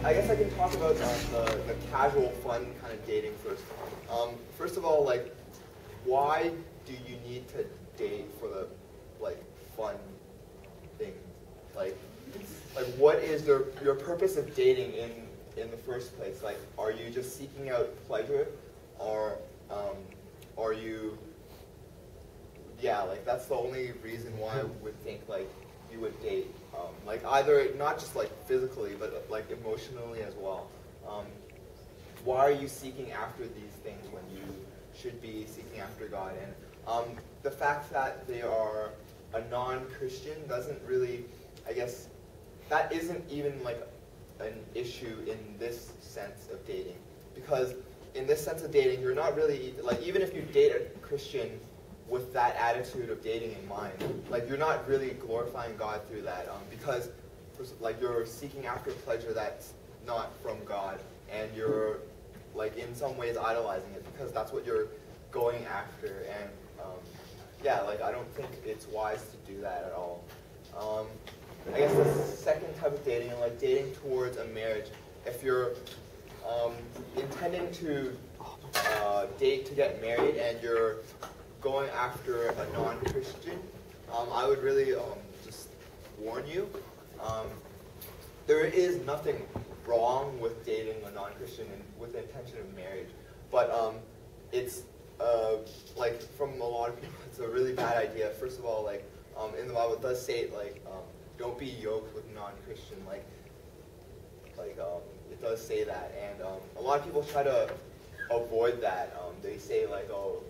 I guess I can talk about the casual, fun kind of dating first. First of all, like, why do you need to date for the like fun things? Like what is your purpose of dating in the first place? Like, are you just seeking out pleasure, or are you? Yeah, like that's the only reason why I would think like you would date. Like either not just like physically, but like emotionally as well. Why are you seeking after these things when you should be seeking after God? And the fact that they are a non-Christian doesn't really, I guess, that isn't even like an issue in this sense of dating. Because in this sense of dating, you're not really, like even if you date a Christian with that attitude of dating in mind, like you're not really glorifying God through that, because like you're seeking after pleasure that's not from God, and you're like in some ways idolizing it because that's what you're going after. And yeah, like I don't think it's wise to do that at all. I guess the second type of dating, like dating towards a marriage, if you're intending to date to get married and you're going after a non-Christian, I would really just warn you. There is nothing wrong with dating a non-Christian with the intention of marriage, but it's like from a lot of people, it's a really bad idea. First of all, like in the Bible, it does say like don't be yoked with non-Christian. Like it does say that, and a lot of people try to avoid that. They say like, oh,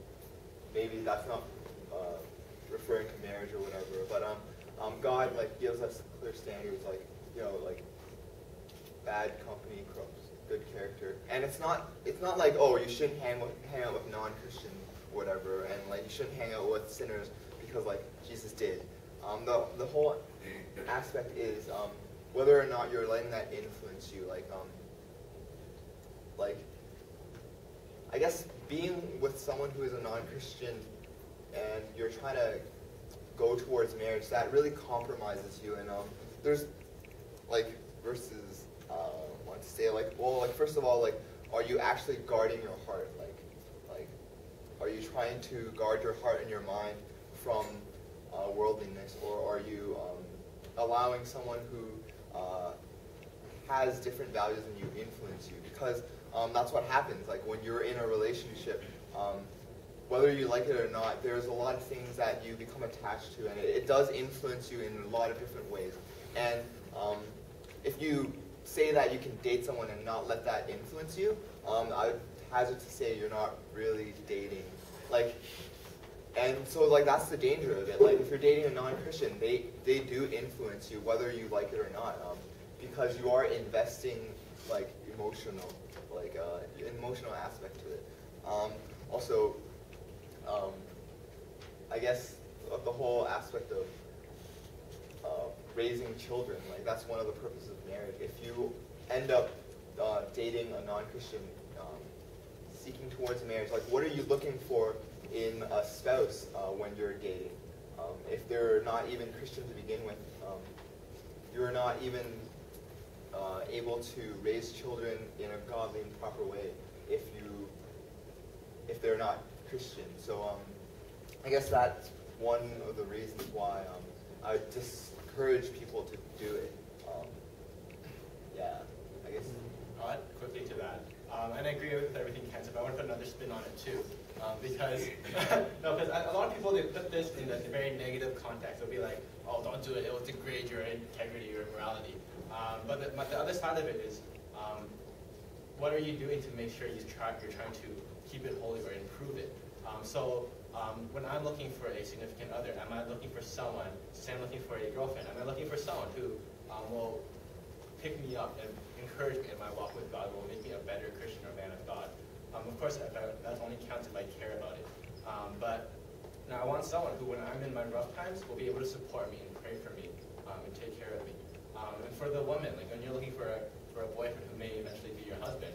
maybe that's not referring to marriage or whatever, but God like gives us clear standards, like like bad company corrupts good character, and it's not like, oh, you shouldn't hang out with non-Christians or whatever, and like you shouldn't hang out with sinners because like Jesus did. The whole aspect is whether or not you're letting that influence you, like I guess being with someone who is a non-Christian and you're trying to go towards marriage, that really compromises you. And there's like verses I want to say, like, well, like first of all, like, are you actually guarding your heart? Like are you trying to guard your heart and your mind from worldliness, or are you allowing someone who has different values than you influence you? Because that's what happens. Like when you're in a relationship, whether you like it or not, there's a lot of things that you become attached to, and it does influence you in a lot of different ways. And if you say that you can date someone and not let that influence you, I would hazard to say you're not really dating. Like, and so like that's the danger of it. Like if you're dating a non-Christian, they do influence you whether you like it or not, because you are investing like emotional aspect to it. Also, I guess the whole aspect of raising children, like that's one of the purposes of marriage. If you end up dating a non-Christian, seeking towards marriage, like what are you looking for in a spouse when you're dating? If they're not even Christian to begin with, you're not even able to raise children in a godly and proper way if they're not Christian. So I guess that's one of the reasons why I discourage people to do it. Yeah, I guess. I'll add quickly to that. And I agree with everything Ken said, but I want to put another spin on it too. Because a lot of people, they put this in a very negative context. They'll be like, oh, don't do it, it will degrade your integrity or morality. But the other side of it is, what are you doing to make sure you're trying to keep it holy or improve it? When I'm looking for a significant other, am I looking for someone, say I'm looking for a girlfriend, am I looking for someone who will pick me up and encourage me in my walk with God, will make me a better Christian or man of God? Of course, that only counts if I care about it. But now I want someone who, when I'm in my rough times, will be able to support me and pray for me and take care of me. And for the woman, like when you're looking for a boyfriend who may eventually be your husband,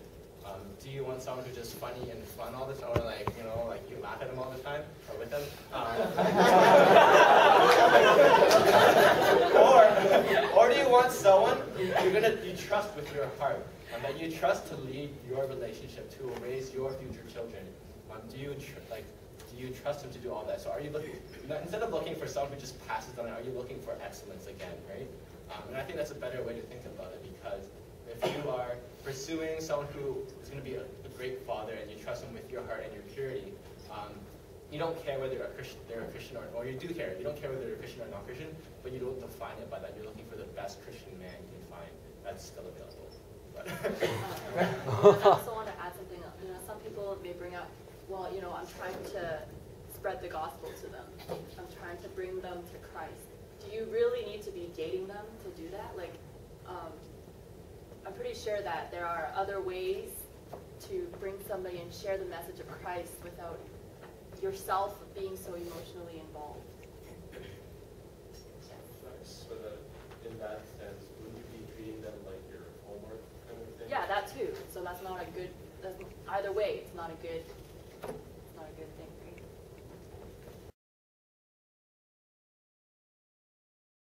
do you want someone who's just funny and fun all the time, or like you laugh at him all the time, or with him? Or do you want someone you trust with your heart, that you trust to lead your relationship, to raise your future children. Do you trust him to do all that? So are you looking, instead of looking for someone who just passes on it, are you looking for excellence again, right? And I think that's a better way to think about it, because if you are pursuing someone who is going to be a great father and you trust him with your heart and your purity, you don't care whether they're a Christian or you do care. You don't care whether they're a Christian or not Christian, but you don't define it by that. You're looking for the best Christian man you can find that's still available. I also want to add something. Some people may bring up, well, I'm trying to spread the gospel to them. I'm trying to bring them to Christ. Do you really need to be dating them to do that? Like, I'm pretty sure that there are other ways to bring somebody and share the message of Christ without yourself being so emotionally involved. So that in that sense, would you be treating them like your homework kind of thing? Yeah, that too. So that's not a good, either way, it's not a good